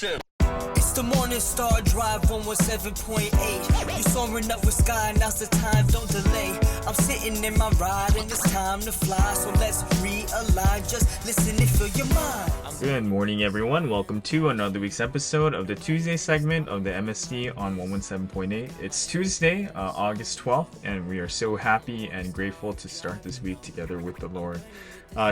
It's the Morning Star Drive 117.8. You soaring up with sky, now's the time, don't delay. I'm sitting in my ride and it's time to fly. So let's realign, just listen and fill your mind. Good morning, everyone. Welcome to another week's episode of the Tuesday segment of the MSD on 117.8. It's Tuesday, August 12th, and we are so happy and grateful to start this week together with the Lord.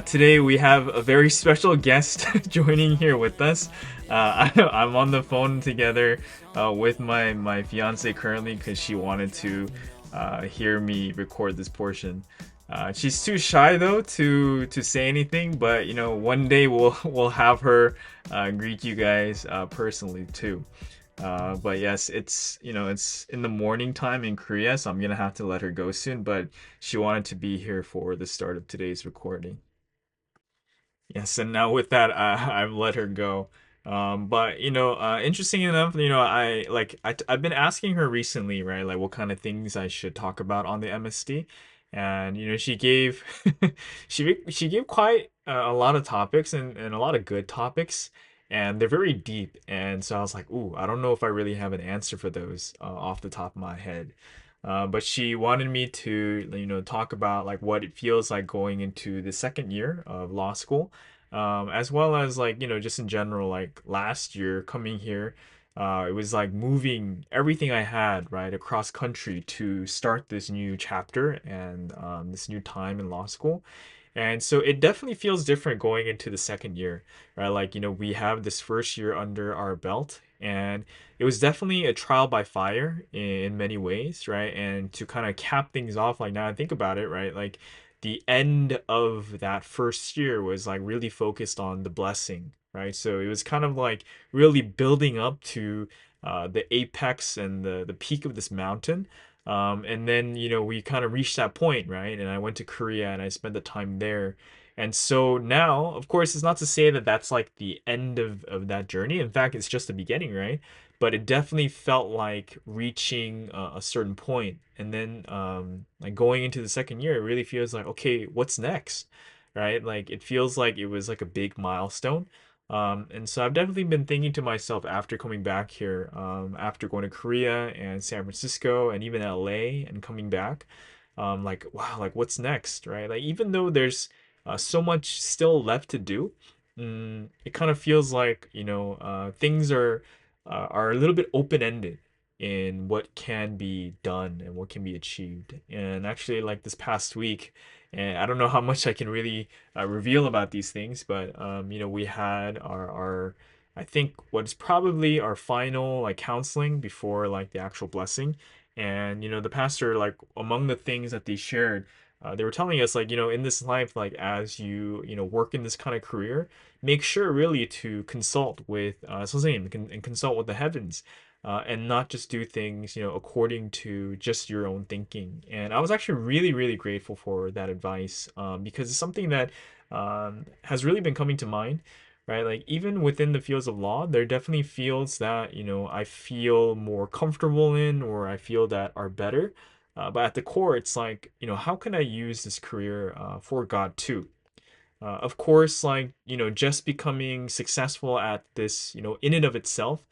Today we have a very special guest joining here with us. I'm on the phone together with my fiance currently because she wanted to hear me record this portion. She's too shy though to say anything, but you know, one day we'll have her greet you guys personally too. But yes, it's in the morning time in Korea, so I'm gonna have to let her go soon. But she wanted to be here for the start of today's recording. Yes, and now with that, I've let her go. But interesting enough, I've been asking her recently, right, like what kind of things I should talk about on the MSD, and she gave she gave quite a lot of topics and a lot of good topics, and they're very deep. And so I was like, ooh, I don't know if I really have an answer for those off the top of my head. But she wanted me to, talk about like what it feels like going into the second year of law school, as well as like, just in general, like last year coming here, it was like moving everything I had, right, across country to start this new chapter and this new time in law school. And so it definitely feels different going into the second year, right? Like, we have this first year under our belt, and it was definitely a trial by fire in many ways, right? And to kind of cap things off, like now I think about it, right? Like the end of that first year was like really focused on the blessing, right? So it was kind of like really building up to the apex and the peak of this mountain. And then, we kind of reached that point, right? And I went to Korea and I spent the time there. And so now, of course, it's not to say that that's like the end of that journey. In fact, it's just the beginning, right? But it definitely felt like reaching a certain point. And then, like going into the second year, it really feels like, okay, what's next? Right? Like it feels like it was like a big milestone. And so I've definitely been thinking to myself after coming back here, after going to Korea and San Francisco and even LA and coming back, like, wow, like what's next, right? Like, even though there's so much still left to do, it kind of feels like, things are a little bit open-ended in what can be done and what can be achieved. And actually, like this past week, and I don't know how much I can really reveal about these things, but we had our I think what is probably our final like counseling before like the actual blessing. And the pastor, like among the things that they shared, they were telling us like, in this life, like as you work in this kind of career, make sure really to consult with 선생님 and consult with the heavens, and not just do things according to just your own thinking. And I was actually really really grateful for that advice, because it's something that has really been coming to mind, right? Like even within the fields of law, there are definitely fields that I feel more comfortable in, or I feel that are better. But at the core, it's like, how can I use this career for God too? Of course, like, just becoming successful at this, in and of itself,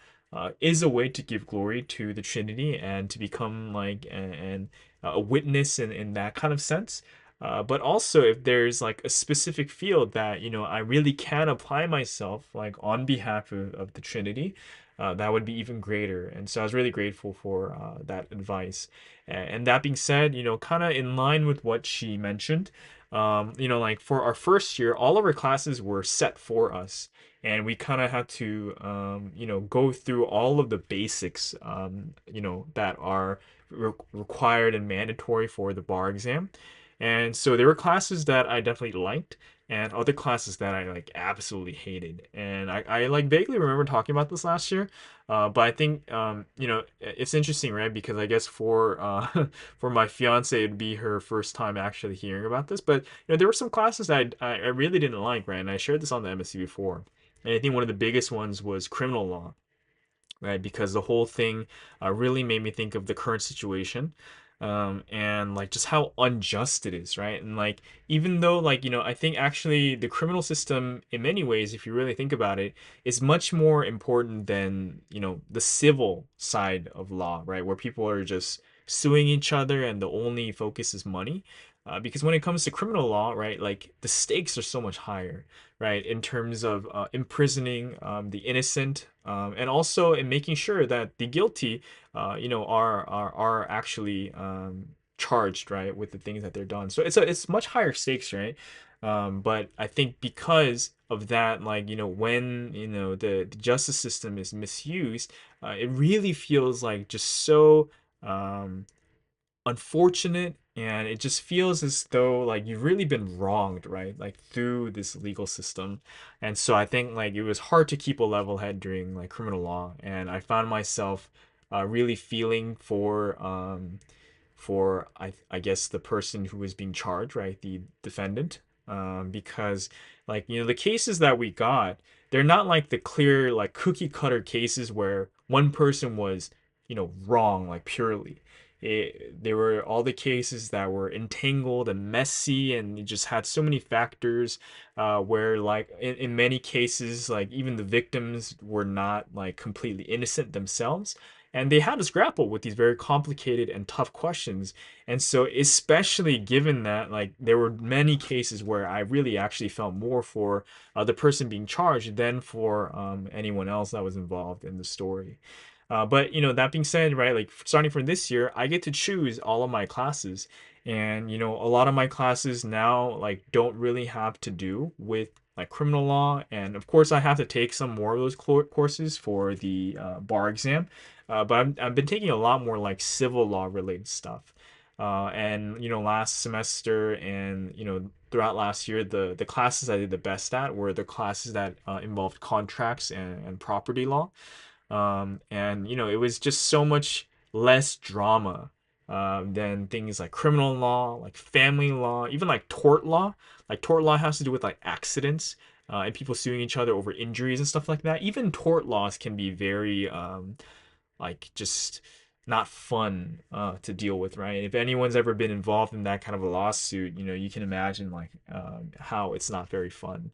is a way to give glory to the Trinity and to become like a witness in that kind of sense. But also, if there's like a specific field that, I really can apply myself like on behalf of the Trinity, that would be even greater. And so I was really grateful for that advice. And that being said, kind of in line with what she mentioned, like for our first year, all of our classes were set for us, and we kind of had to, go through all of the basics, that are required and mandatory for the bar exam. And so there were classes that I definitely liked, and other classes that I like absolutely hated. And I like vaguely remember talking about this last year, but I think it's interesting, right? Because I guess for for my fiance, it'd be her first time actually hearing about this. But there were some classes that I really didn't like, right? And I shared this on the MSC before. And I think one of the biggest ones was criminal law, right? Because the whole thing really made me think of the current situation. and like just how unjust it is, right? And like even though like I think actually the criminal system in many ways, if you really think about it, is much more important than the civil side of law, right? Where people are just suing each other and the only focus is money. Because when it comes to criminal law, right, like the stakes are so much higher, right, in terms of imprisoning the innocent, and also in making sure that the guilty are actually charged, right, with the things that they're done. So it's much higher stakes, right? But I think because of that, like when the justice system is misused, it really feels like just so um, unfortunate, and it just feels as though like you've really been wronged, right, like through this legal system. And so I think like it was hard to keep a level head during like criminal law, and I found myself really feeling for I guess the person who was being charged, right, the defendant, because like the cases that we got, they're not like the clear like cookie cutter cases where one person was wrong like purely. There were all the cases that were entangled and messy, and it just had so many factors, where like in many cases like even the victims were not like completely innocent themselves, and they had us grapple with these very complicated and tough questions. And so especially given that like there were many cases where I really actually felt more for the person being charged than for anyone else that was involved in the story. But that being said, right, like starting from this year, I get to choose all of my classes, and a lot of my classes now like don't really have to do with like criminal law, and of course I have to take some more of those courses for the bar exam, but I've been taking a lot more like civil law related stuff, and last semester and throughout last year, the classes I did the best at were the classes that involved contracts and property law. And it was just so much less drama than things like criminal law, like family law, even like tort law. Like tort law has to do with like accidents, and people suing each other over injuries and stuff like that. Even tort laws can be very like just not fun to deal with, right? If anyone's ever been involved in that kind of a lawsuit, you can imagine like how it's not very fun.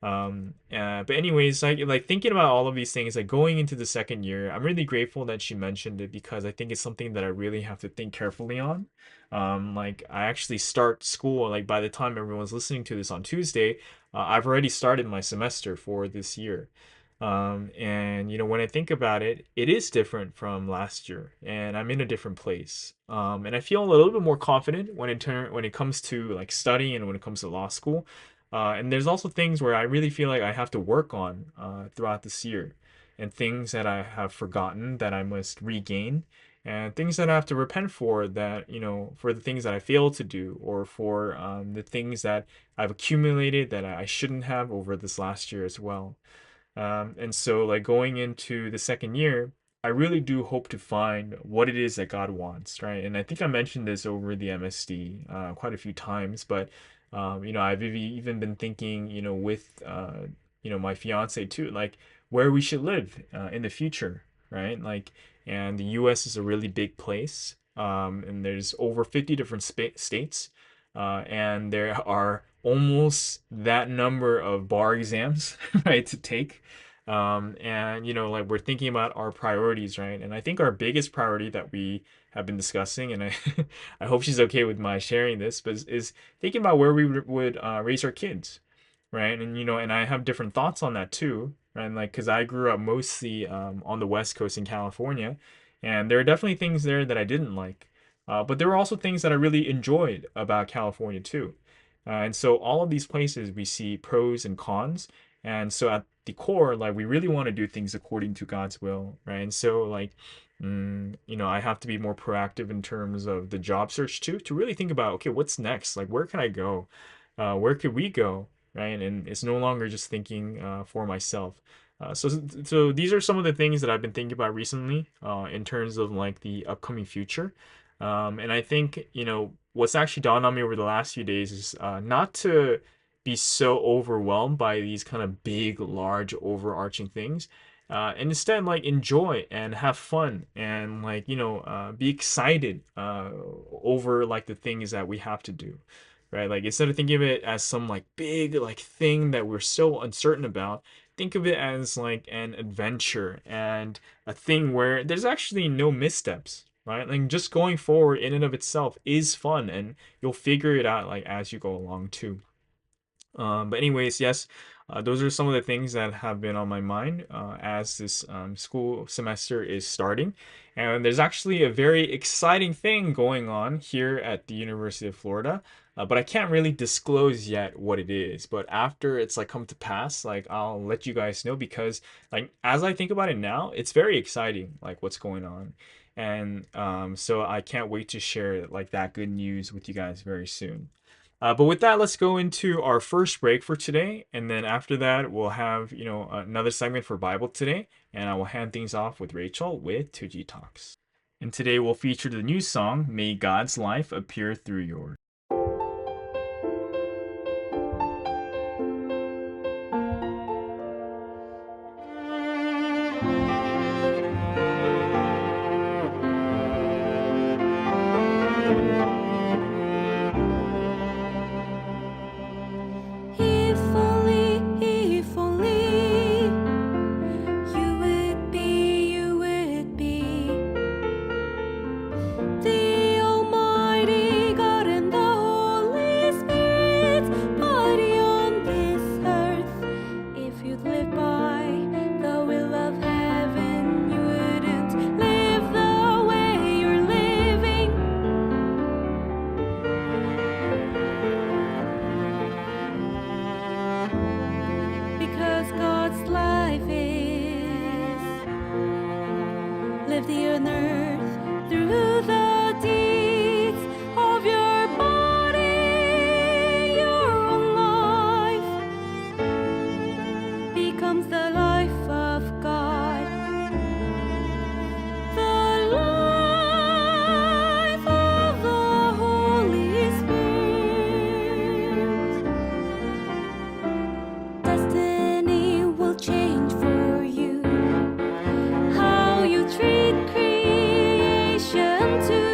But anyways, like thinking about all of these things, like going into the second year, I'm really grateful that she mentioned it because I think it's something that I really have to think carefully on. Like I actually start school, like by the time everyone's listening to this on Tuesday, I've already started my semester for this year. And when I think about it, it is different from last year, and I'm in a different place. And I feel a little bit more confident when it comes to like studying and when it comes to law school. And there's also things where I really feel like I have to work on throughout this year, and things that I have forgotten that I must regain, and things that I have to repent for that, for the things that I failed to do, or for the things that I've accumulated that I shouldn't have over this last year as well. And so, like going into the second year, I really do hope to find what it is that God wants, right? And I think I mentioned this over the MSD quite a few times, but I've even been thinking, with my fiance too, like where we should live in the future, right? Like, and the U.S. is a really big place, and there's over 50 different states, and there are almost that number of bar exams, right, to take. And like we're thinking about our priorities, right? And I think our biggest priority that we have been discussing, and I, I hope she's okay with my sharing this, but is thinking about where we would raise our kids, right? And and I have different thoughts on that too, right? And, like, because I grew up mostly on the West Coast in California, and there are definitely things there that I didn't like, but there were also things that I really enjoyed about California too. And so all of these places we see pros and cons. And so at the core, like we really want to do things according to God's will, right? And so like, I have to be more proactive in terms of the job search too, to really think about, okay, what's next? Like, where can I go? Where could we go? Right? And it's no longer just thinking for myself. So these are some of the things that I've been thinking about recently in terms of like the upcoming future. And I think, what's actually dawned on me over the last few days is not to be so overwhelmed by these kind of big, large, overarching things. And instead, like, enjoy and have fun and, like, be excited over, like, the things that we have to do, right? Like, instead of thinking of it as some, like, big, like, thing that we're so uncertain about, think of it as like an adventure and a thing where there's actually no missteps, right? Like, just going forward in and of itself is fun, and you'll figure it out, like, as you go along too. But anyways, yes, those are some of the things that have been on my mind as this school semester is starting. And there's actually a very exciting thing going on here at the University of Florida, but I can't really disclose yet what it is. But after it's like come to pass, like, I'll let you guys know, because like as I think about it now, it's very exciting, like what's going on. And so I can't wait to share like that good news with you guys very soon. But with that, let's go into our first break for today, and then after that, we'll have another segment for Bible today, and I will hand things off with Rachel with 2G Talks. And today we'll feature the new song "May God's Life Appear Through Yours." If only you would be the Almighty God and the Holy Spirit's body on this earth. If you'd live by the will of heaven, you wouldn't live the way you're living. Because God's life is lived here on earth through the deeds of your body. Your own life becomes the life of God, the life of the Holy Spirit. Destiny will change for you. How you treat creation too.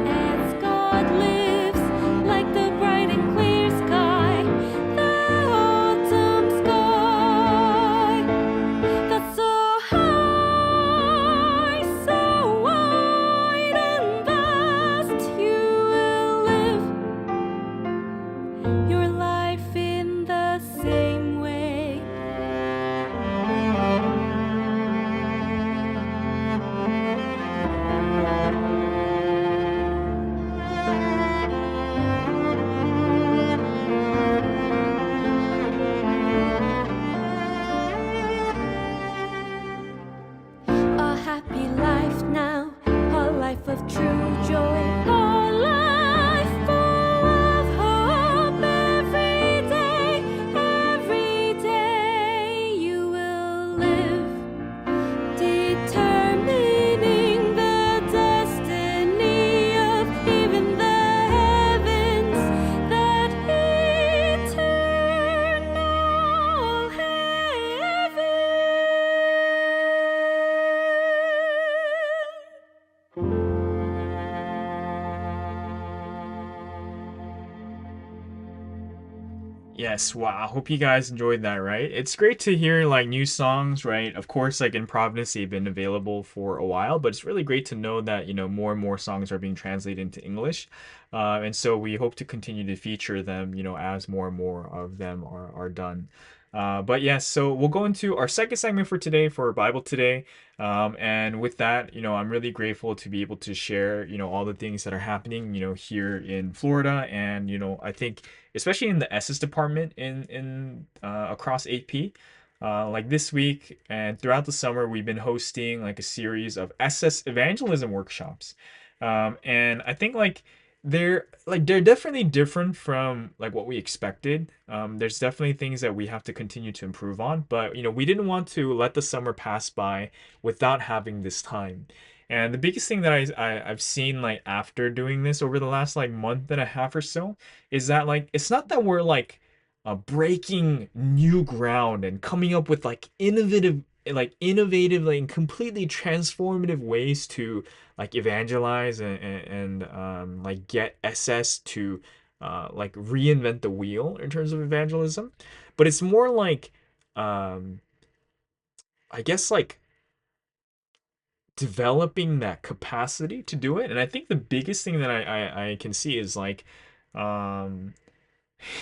As God lives like the bright and clear sky, the autumn sky. That's so high, so wide and vast. You will live your life in the same way. A happy life now, a life of true joy, a life full of hope. Every day you will live, determining the destiny of even the heavens, that eternal heaven. Yes, wow. I hope you guys enjoyed that, right? It's great to hear like new songs, right? Of course, like in Providence, they've been available for a while, but it's really great to know that, more and more songs are being translated into English. And so we hope to continue to feature them, as more and more of them are done. But yes, so we'll go into our second segment for today for Bible today. And with that, I'm really grateful to be able to share, all the things that are happening, here in Florida. And, I think especially in the SS department in across AP. Like this week and throughout the summer, we've been hosting like a series of SS evangelism workshops, and I think they're definitely different from like what we expected. There's definitely things that we have to continue to improve on, but we didn't want to let the summer pass by without having this time. And the biggest thing that I've seen like after doing this over the last like month and a half or so is that like it's not that we're like breaking new ground and coming up with like innovative like completely transformative ways to like evangelize and like get SS to like reinvent the wheel in terms of evangelism, but it's more like um I guess like developing that capacity to do it. And I think the biggest thing that I can see is like um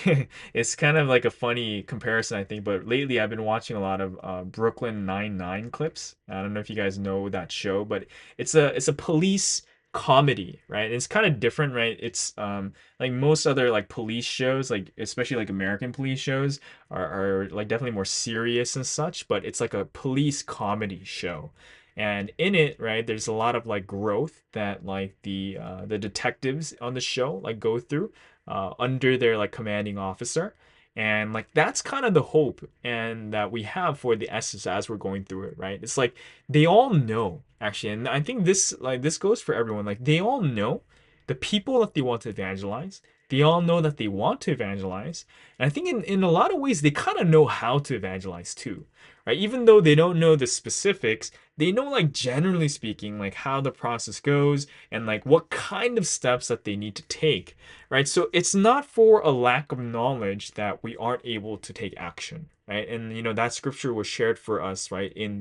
it's kind of like a funny comparison, I think, but lately I've been watching a lot of Brooklyn Nine-Nine clips. I don't know if you guys know that show, but it's a police comedy, right? It's kind of different, right? It's like most other like police shows, like especially like American police shows are like definitely more serious and such, but it's like a police comedy show. And in it, right, there's a lot of like growth that like the detectives on the show like go through under their like commanding officer. And like that's kind of the hope and that we have for the S's as we're going through it, right? It's like they all know actually, and I think this goes for everyone. Like they all know the people that they want to evangelize. They all know that they want to evangelize. And I think in a lot of ways they kind of know how to evangelize too. Right? Even though they don't know the specifics, they know like generally speaking, like how the process goes and like what kind of steps that they need to take, right? So it's not for a lack of knowledge that we aren't able to take action, right? And that scripture was shared for us, right, in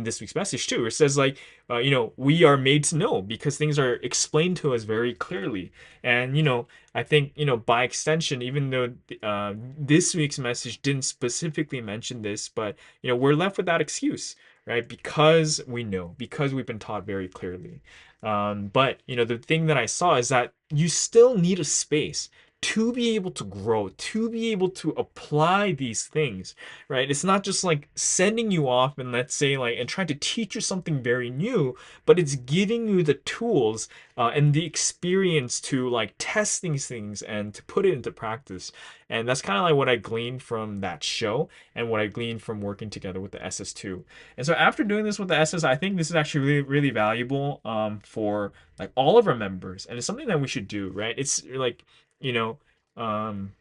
this week's message too. It says like, we are made to know because things are explained to us very clearly. And I think by extension, even though this week's message didn't specifically mention this, but we're left with that excuse, right? Because we know, because we've been taught very clearly. But the thing that I saw is that you still need a space to be able to grow, to be able to apply these things, right? It's not just like sending you off and let's say like and trying to teach you something very new, but it's giving you the tools and the experience to like test these things and to put it into practice. And that's kind of like what I gleaned from that show and what I gleaned from working together with the SS2. And so after doing this with the SS, I think this is actually really, really valuable for like all of our members. And it's something that we should do, right? It's like, you know, um,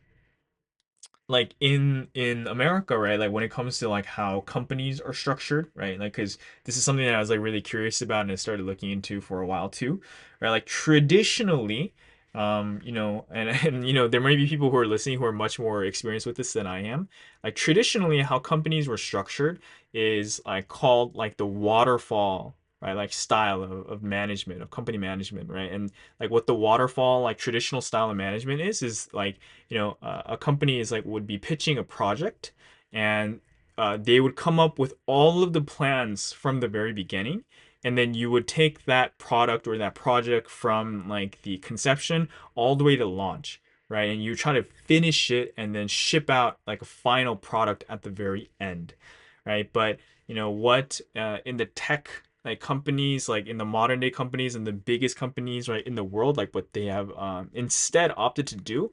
like in America, right? Like when it comes to like how companies are structured, right? Like because this is something that I was like really curious about and I started looking into for a while too, right? Like traditionally, and there may be people who are listening who are much more experienced with this than I am. Like traditionally, how companies were structured is like called like the waterfall, right? Like style of management, of company management, right? And like what the waterfall like traditional style of management is like a company is like would be pitching a project and they would come up with all of the plans from the very beginning, and then you would take that product or that project from like the conception all the way to launch, right? And you try to finish it and then ship out like a final product at the very end, right? But what in the tech like companies, like in the modern day companies and the biggest companies right in the world, like what they have instead opted to do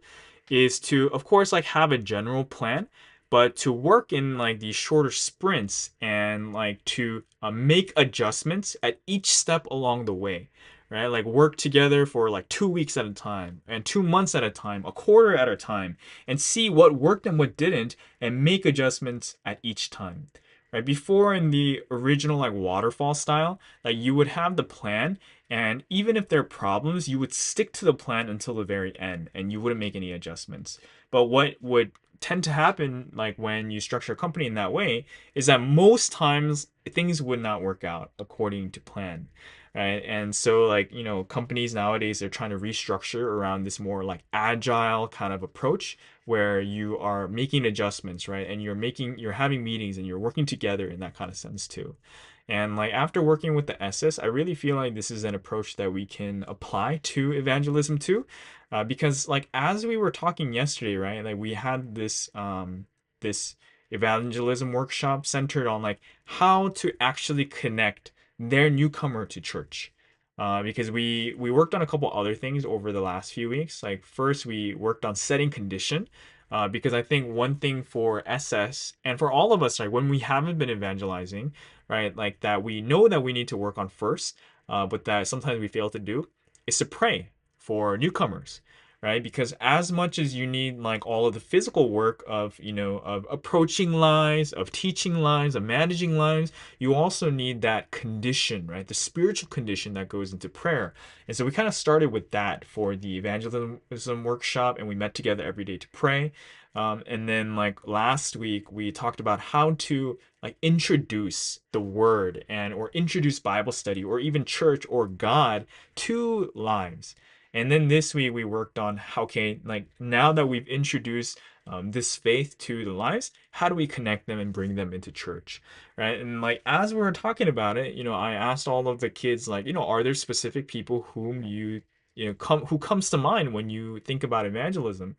is to of course like have a general plan, but to work in like these shorter sprints and like to make adjustments at each step along the way, right? Like work together for like 2 weeks at a time and 2 months at a time, a quarter at a time, and see what worked and what didn't and make adjustments at each time, right? Before in the original like waterfall style, like you would have the plan, and even if there are problems, you would stick to the plan until the very end and you wouldn't make any adjustments. But what would tend to happen like when you structure a company in that way is that most times things would not work out according to plan, right? And so like companies nowadays they're trying to restructure around this more like agile kind of approach where you are making adjustments, right? And you're having meetings and you're working together in that kind of sense too. And like after working with the SS, I really feel like this is an approach that we can apply to evangelism too. Because like as we were talking yesterday, right? Like we had this evangelism workshop centered on like how to actually connect their newcomer to church. Because we worked on a couple other things over the last few weeks. Like first we worked on setting condition, because I think one thing for SS and for all of us, right, when we haven't been evangelizing, right, like that we know that we need to work on first, but that sometimes we fail to do, is to pray for newcomers, right? Because as much as you need like all of the physical work of, of approaching lives, of teaching lives, of managing lives, you also need that condition, right? The spiritual condition that goes into prayer. And so we kind of started with that for the evangelism workshop, and we met together every day to pray. And then like last week we talked about how to like introduce the word and or introduce Bible study or even church or God to lives. And then this week we worked on how, okay, like now that we've introduced this faith to the lives, how do we connect them and bring them into church, right? And like as we were talking about it, I asked all of the kids, like, are there specific people whom who comes to mind when you think about evangelism?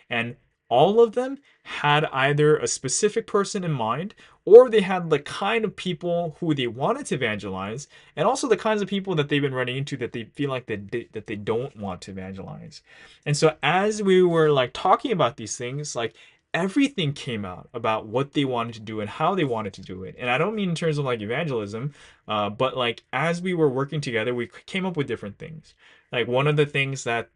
And all of them had either a specific person in mind, or they had the kind of people who they wanted to evangelize, and also the kinds of people that they've been running into that they feel like that they don't want to evangelize. And so as we were like talking about these things, like everything came out about what they wanted to do and how they wanted to do it. And I don't mean in terms of like evangelism, but like as we were working together, we came up with different things. Like one of the things that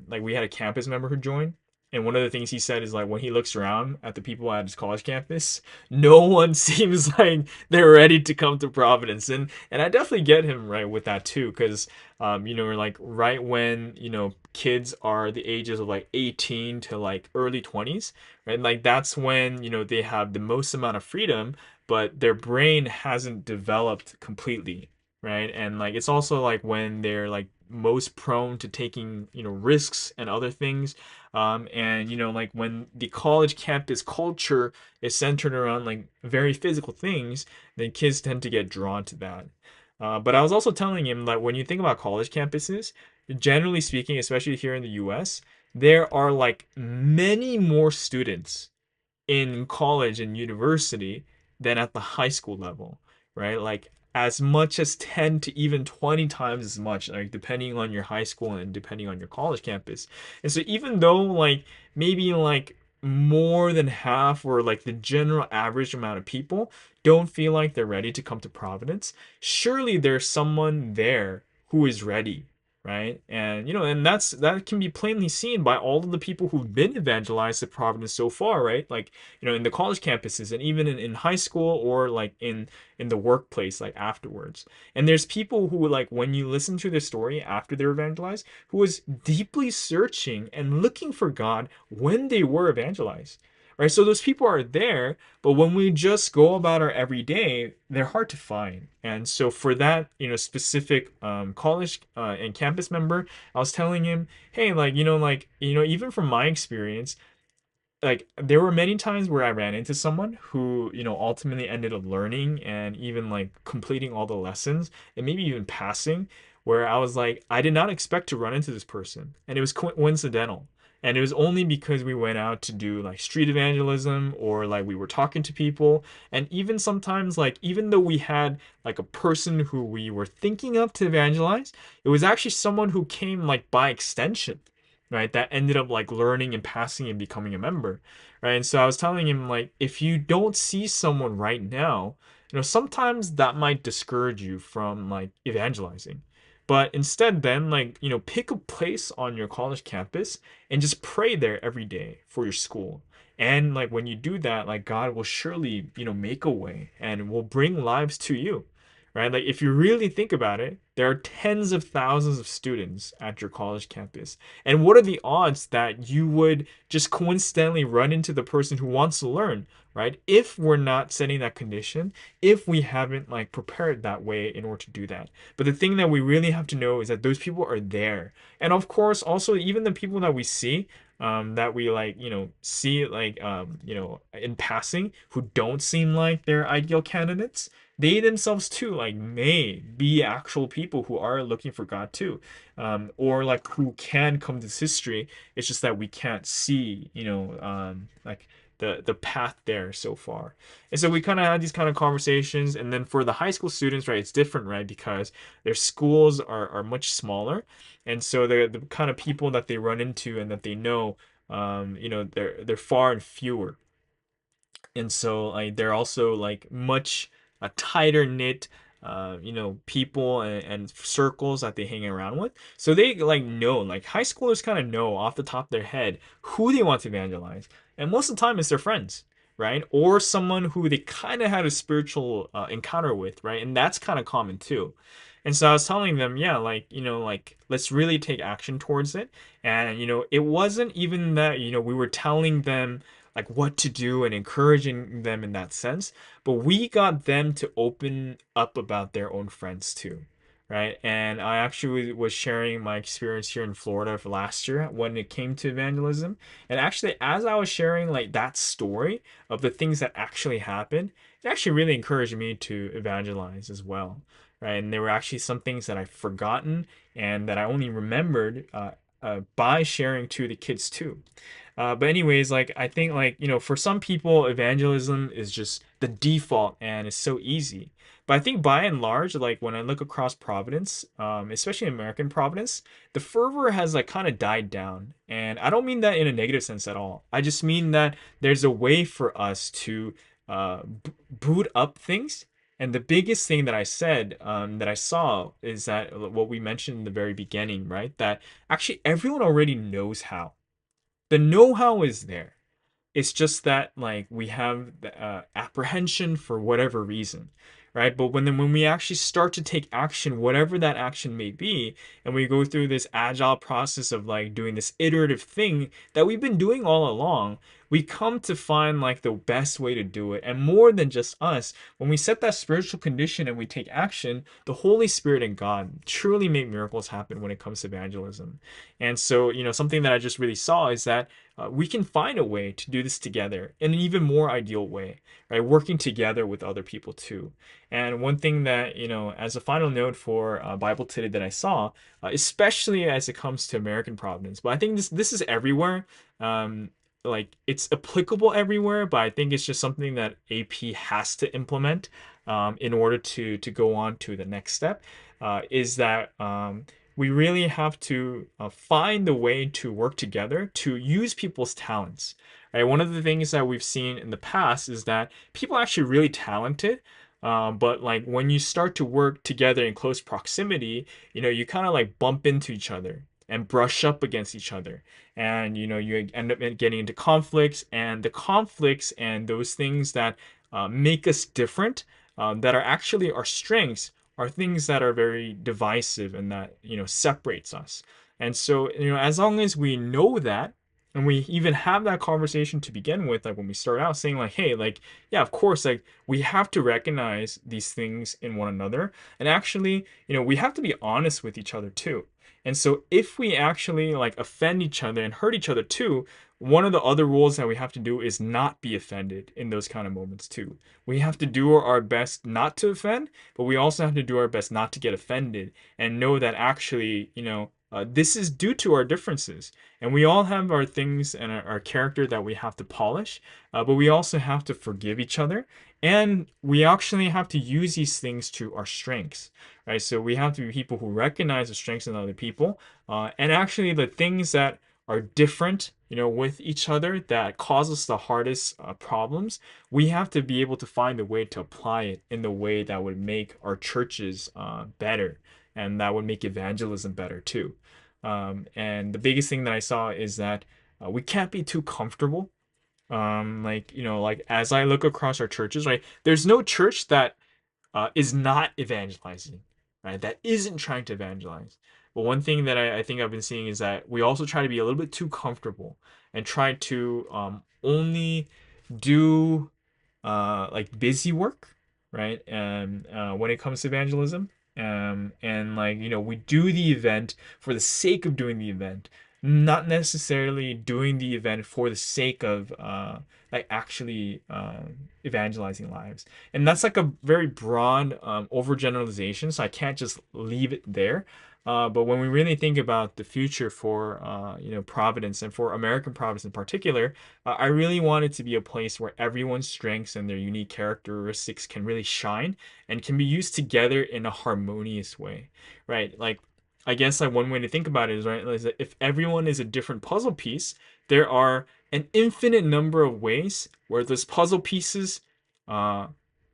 like we had a campus member who joined, and one of the things he said is like when he looks around at the people at his college campus, no one seems like they're ready to come to Providence. And I definitely get him right with that too, because like right when kids are the ages of like 18 to like early 20s, right? Like that's when they have the most amount of freedom, but their brain hasn't developed completely, right? And like it's also like when they're like most prone to taking risks and other things, and like when the college campus culture is centered around like very physical things, then kids tend to get drawn to that. But I was also telling him that when you think about college campuses, generally speaking, especially here in the US, there are like many more students in college and university than at the high school level, right? Like as much as 10 to even 20 times as much, like depending on your high school and depending on your college campus. And so even though like maybe like more than half or like the general average amount of people don't feel like they're ready to come to Providence, surely there's someone there who is ready, right? And and that can be plainly seen by all of the people who've been evangelized to Providence so far, right? Like in the college campuses and even in high school or like in the workplace, like afterwards. And there's people who like when you listen to their story after they're evangelized, who was deeply searching and looking for God when they were evangelized, right? So those people are there, but when we just go about our everyday, they're hard to find. And so for that, specific college and campus member, I was telling him, hey, like, even from my experience, like there were many times where I ran into someone who, ultimately ended up learning and even like completing all the lessons and maybe even passing, where I was like, I did not expect to run into this person. And it was coincidental. And it was only because we went out to do like street evangelism or like we were talking to people. And even sometimes, like, even though we had like a person who we were thinking of to evangelize, it was actually someone who came like by extension, right? That ended up like learning and passing and becoming a member, right? And so I was telling him like, if you don't see someone right now, sometimes that might discourage you from like evangelizing. But instead, then, like, pick a place on your college campus and just pray there every day for your school. And like when you do that, like God will surely, make a way and will bring lives to you, right? Like if you really think about it, there are tens of thousands of students at your college campus. And what are the odds that you would just coincidentally run into the person who wants to learn, right? If we're not setting that condition, if we haven't like prepared that way in order to do that. But the thing that we really have to know is that those people are there. And of course, also even the people that we see, that we like, see like, in passing who don't seem like they're ideal candidates, they themselves too like may be actual people who are looking for God too, or like who can come to this history. It's just that we can't see, like the path there so far. And so we kind of had these kind of conversations. And then for the high school students, right, it's different, right, because their schools are much smaller, and so the kind of people that they run into and that they know they're far and fewer, and so like they're also like much a tighter knit people and circles that they hang around with. So they like know, like high schoolers kind of know off the top of their head who they want to evangelize, and most of the time it's their friends, right, or someone who they kind of had a spiritual encounter with, right, and that's kind of common too. And so I was telling them, yeah, like, like let's really take action towards it. And, it wasn't even that, we were telling them like what to do and encouraging them in that sense, but we got them to open up about their own friends too, right? And I actually was sharing my experience here in Florida for last year when it came to evangelism. And actually, as I was sharing like that story of the things that actually happened, it actually really encouraged me to evangelize as well, right? And there were actually some things that I've forgotten and that I only remembered by sharing to the kids too. But anyways, like I think like for some people evangelism is just the default and it's so easy. But I think by and large, like when I look across Providence, especially American Providence, the fervor has like kind of died down. And I don't mean that in a negative sense at all. I just mean that there's a way for us to boot up things. And the biggest thing that I said, that I saw, is that what we mentioned in the very beginning, right? That actually everyone already knows how. The know-how is there. It's just that like we have the apprehension for whatever reason, right? But when we actually start to take action, whatever that action may be, and we go through this agile process of like doing this iterative thing that we've been doing all along, we come to find like the best way to do it. And more than just us, when we set that spiritual condition and we take action, the Holy Spirit and God truly make miracles happen when it comes to evangelism. And so, something that I just really saw is that we can find a way to do this together in an even more ideal way, right? Working together with other people too. And one thing that, as a final note for Bible Today that I saw, especially as it comes to American Providence, but I think this is everywhere. Like it's applicable everywhere, but I think it's just something that AP has to implement in order to go on to the next step. Is that we really have to find a way to work together to use people's talents. Right? One of the things that we've seen in the past is that people are actually really talented, but like when you start to work together in close proximity, you kind of like bump into each other and brush up against each other, and you end up getting into conflicts, and the conflicts and those things that make us different, that are actually our strengths, are things that are very divisive and that separates us. And so as long as we know that, and we even have that conversation to begin with, like when we start out saying like, hey, like, yeah, of course, like we have to recognize these things in one another, and actually we have to be honest with each other too. And so if we actually like offend each other and hurt each other too, one of the other rules that we have to do is not be offended in those kind of moments too. We have to do our best not to offend, but we also have to do our best not to get offended, and know that actually, this is due to our differences. And we all have our things and our character that we have to polish, but we also have to forgive each other. And we actually have to use these things to our strengths, right? So we have to be people who recognize the strengths in other people, and actually the things that are different, with each other that cause us the hardest problems. We have to be able to find a way to apply it in the way that would make our churches better, and that would make evangelism better too. And the biggest thing that I saw is that we can't be too comfortable. Like as I look across our churches, right, there's no church that is not evangelizing, right? That isn't trying to evangelize. But one thing that I think I've been seeing is that we also try to be a little bit too comfortable and try to only do like busy work, right? And when it comes to evangelism, and like we do the event for the sake of doing the event, not necessarily doing the event for the sake of like actually evangelizing lives. And that's like a very broad overgeneralization, so I can't just leave it there. But when we really think about the future for Providence, and for American Providence in particular, I really want it to be a place where everyone's strengths and their unique characteristics can really shine and can be used together in a harmonious way, right? Like I guess like one way to think about it is, right, is that if everyone is a different puzzle piece, there are an infinite number of ways where those puzzle pieces uh,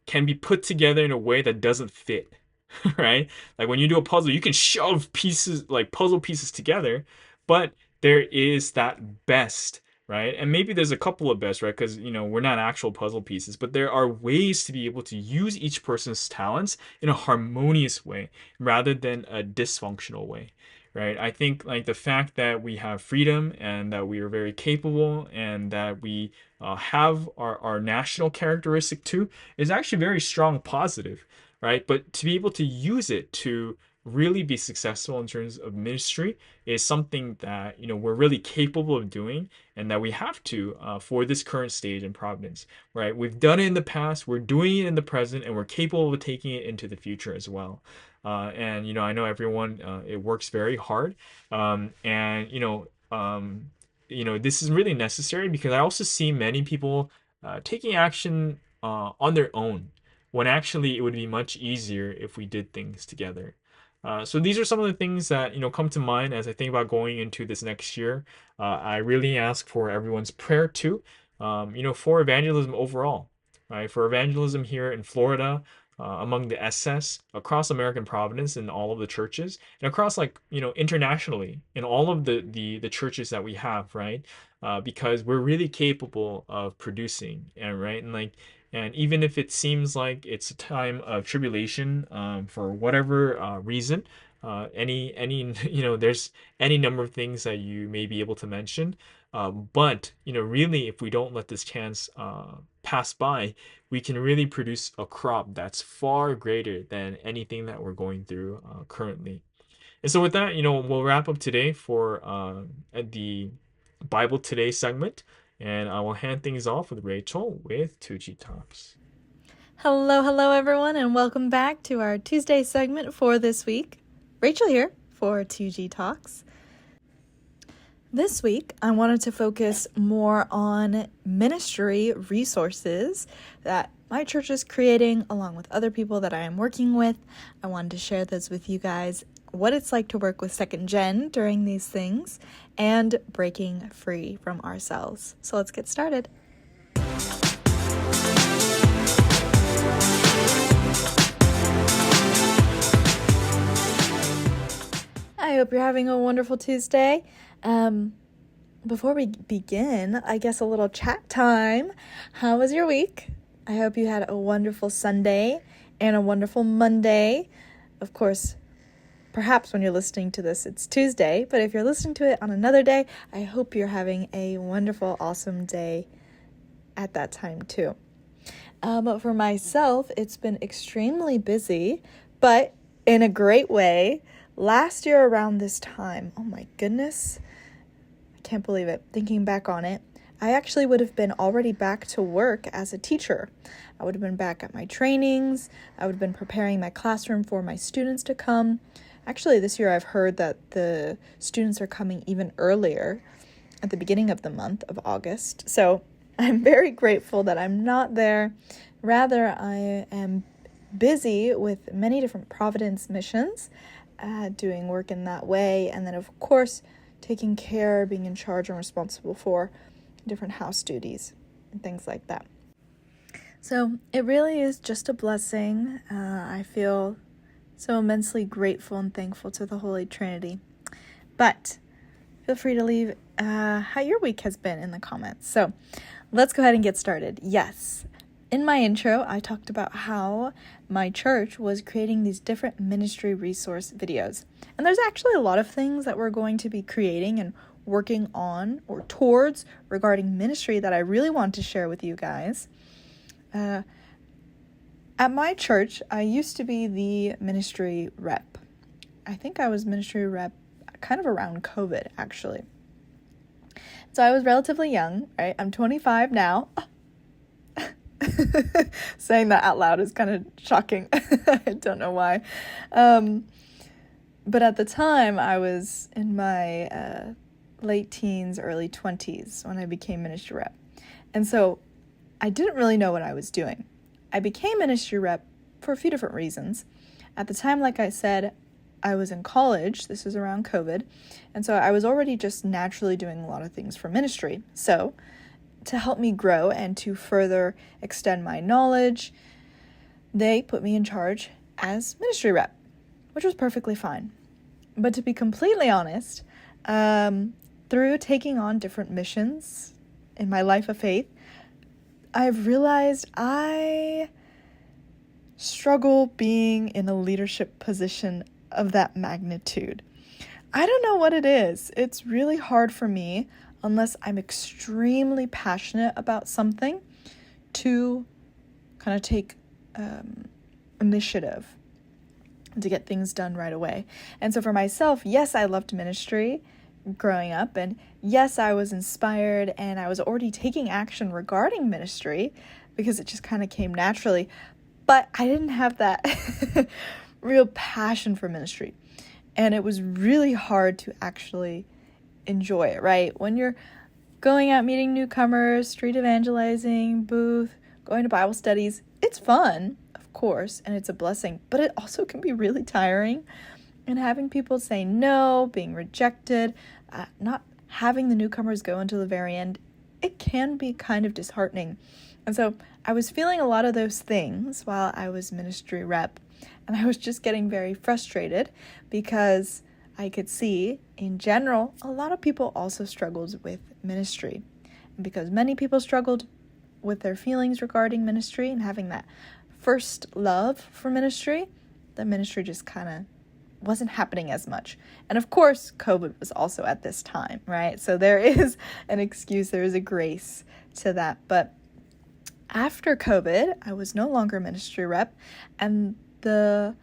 can be put together in a way that doesn't fit, right? Like when you do a puzzle, you can shove pieces, like puzzle pieces together, but there is that best, right? And maybe there's a couple of best, right? Because, we're not actual puzzle pieces, but there are ways to be able to use each person's talents in a harmonious way rather than a dysfunctional way, right? I think like the fact that we have freedom and that we are very capable and that we have our national characteristic too is actually very strong positive, right? But to be able to use it to really be successful in terms of ministry is something that we're really capable of doing and that we have to for this current stage in Providence, right? We've done it in the past, we're doing it in the present, and we're capable of taking it into the future as well. And I know everyone it works very hard, and this is really necessary because I also see many people taking action on their own when actually it would be much easier if we did things together. So these are some of the things that come to mind as I think about going into this next year. I really ask for everyone's prayer too, for evangelism overall, right? For evangelism here in Florida, among the SS, across American Providence in all of the churches, and across internationally in all of the churches that we have, right? Because we're really capable of producing, and right, and even if it seems like it's a time of tribulation, for whatever reason, any there's any number of things that you may be able to mention, but really, if we don't let this chance pass by, we can really produce a crop that's far greater than anything that we're going through currently. And so with that, we'll wrap up today for the Bible Today segment, and I will hand things off with Rachel with 2G Talks. Hello, everyone, and welcome back to our Tuesday segment for this week. Rachel here for 2G Talks. This week, I wanted to focus more on ministry resources that my church is creating along with other people that I am working with. I wanted to share those with you guys, what it's like to work with Second Gen during these things, and breaking free from ourselves. So let's get started. I hope you're having a wonderful Tuesday. Before we begin, I guess a little chat time. How was your week? I hope you had a wonderful Sunday and a wonderful Monday. Of course, perhaps when you're listening to this, it's Tuesday, but if you're listening to it on another day, I hope you're having a wonderful, awesome day at that time too. But for myself, it's been extremely busy, but in a great way. Last year around this time, oh my goodness, I can't believe it. Thinking back on it, I actually would have been already back to work as a teacher. I would have been back at my trainings. I would have been preparing my classroom for my students to come. Actually, this year I've heard that the students are coming even earlier at the beginning of the month of August. So I'm very grateful that I'm not there. Rather, I am busy with many different Providence missions, doing work in that way, and then of course taking care, being in charge and responsible for different house duties and things like that. So it really is just a blessing. I feel so immensely grateful and thankful to the Holy Trinity. But feel free to leave how your week has been in the comments. So let's go ahead and get started. Yes. In my intro, I talked about how my church was creating these different ministry resource videos. And there's actually a lot of things that we're going to be creating and working on or towards regarding ministry that I really want to share with you guys. At my church, I used to be the ministry rep. I think I was ministry rep kind of around COVID, actually. So I was relatively young, right? I'm 25 now. Saying that out loud is kind of shocking. I don't know why. But at the time, I was in my late teens, early 20s when I became ministry rep. And so I didn't really know what I was doing. I became ministry rep for a few different reasons. At the time, like I said, I was in college. This was around COVID. And so I was already just naturally doing a lot of things for ministry. So to help me grow and to further extend my knowledge, they put me in charge as ministry rep, which was perfectly fine. But to be completely honest, through taking on different missions in my life of faith, I've realized I struggle being in a leadership position of that magnitude. I don't know what it is. It's really hard for me, unless I'm extremely passionate about something, to kind of take initiative to get things done right away. And so for myself, yes, I loved ministry growing up, and yes, I was inspired, and I was already taking action regarding ministry because it just kind of came naturally, but I didn't have that real passion for ministry, and it was really hard to actually enjoy it, right? When you're going out meeting newcomers, street evangelizing, booth, going to Bible studies, it's fun, of course, and it's a blessing, but it also can be really tiring. And having people say no, being rejected, not having the newcomers go until the very end, it can be kind of disheartening. And so I was feeling a lot of those things while I was ministry rep, and I was just getting very frustrated because I could see, in general, a lot of people also struggled with ministry. And because many people struggled with their feelings regarding ministry and having that first love for ministry, the ministry just kind of wasn't happening as much. And of course, COVID was also at this time, right? So there is an excuse, there is a grace to that. But after COVID, I was no longer ministry rep, and the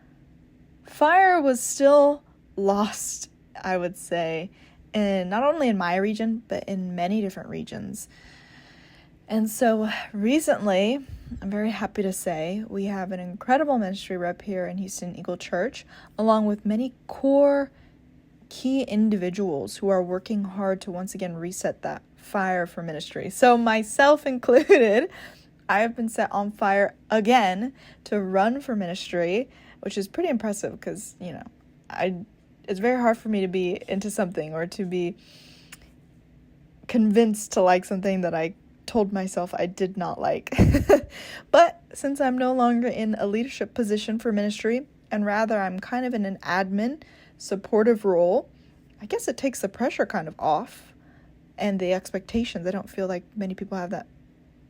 fire was still lost, I would say, in not only in my region, but in many different regions. And so recently, I'm very happy to say, we have an incredible ministry rep here in Houston Eagle Church, along with many core key individuals who are working hard to once again reset that fire for ministry. So myself included, I have been set on fire again to run for ministry, which is pretty impressive because, it's very hard for me to be into something or to be convinced to like something that I told myself I did not like. But since I'm no longer in a leadership position for ministry, and rather I'm kind of in an admin supportive role, I guess it takes the pressure kind of off and the expectations. I don't feel like many people have that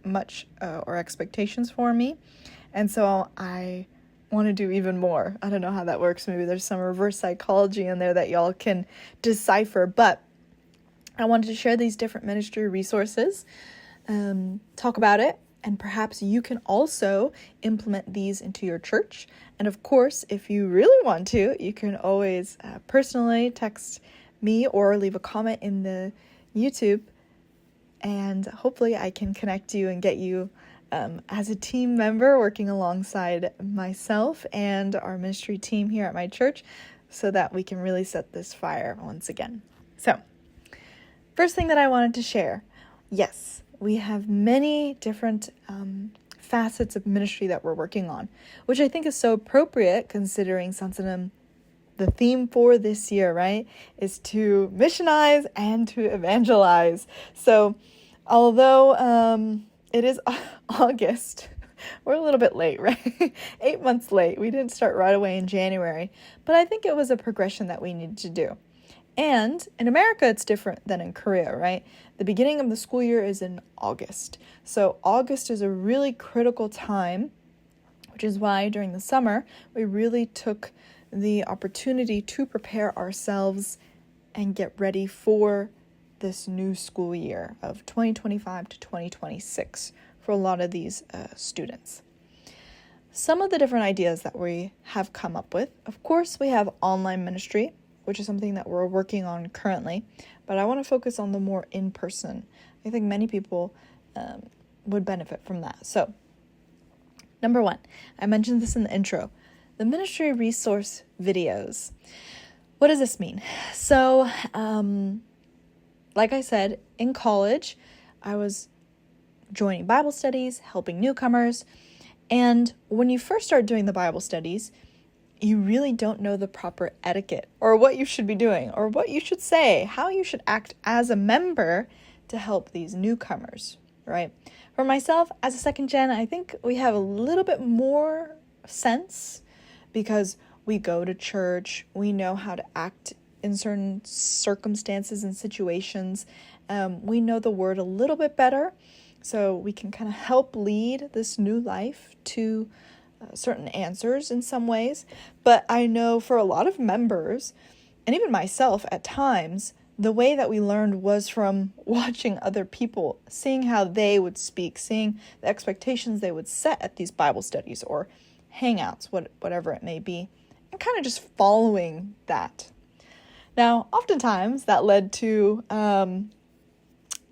much or expectations for me. And so I want to do even more. I don't know how that works. Maybe there's some reverse psychology in there that y'all can decipher. But I wanted to share these different ministry resources, talk about it, and perhaps you can also implement these into your church. And of course, if you really want to, you can always personally text me or leave a comment in the YouTube, and hopefully I can connect you and get you as a team member working alongside myself and our ministry team here at my church so that we can really set this fire once again. So, first thing that I wanted to share, yes, we have many different facets of ministry that we're working on, which I think is so appropriate considering Sansanam, the theme for this year, right, is to missionize and to evangelize. So although it is August, we're a little bit late, right? 8 months late. We didn't start right away in January, but I think it was a progression that we needed to do. And in America, it's different than in Korea, right? The beginning of the school year is in August. So August is a really critical time, which is why during the summer, we really took the opportunity to prepare ourselves and get ready for this new school year of 2025 to 2026 for a lot of these students. Some of the different ideas that we have come up with, of course, we have online ministry, which is something that we're working on currently, but I want to focus on the more in-person. I think many people would benefit from that. So, number one, I mentioned this in the intro, the ministry resource videos. What does this mean? So, like I said, in college, I was joining Bible studies, helping newcomers, and when you first start doing the Bible studies, you really don't know the proper etiquette or what you should be doing or what you should say, how you should act as a member to help these newcomers, right? For myself, as a second gen, I think we have a little bit more sense because we go to church, we know how to act in certain circumstances and situations. We know the word a little bit better, so we can kind of help lead this new life to certain answers in some ways. But I know for a lot of members, and even myself at times, the way that we learned was from watching other people, seeing how they would speak, seeing the expectations they would set at these Bible studies or hangouts, whatever it may be, and kind of just following that. Now, oftentimes that led to,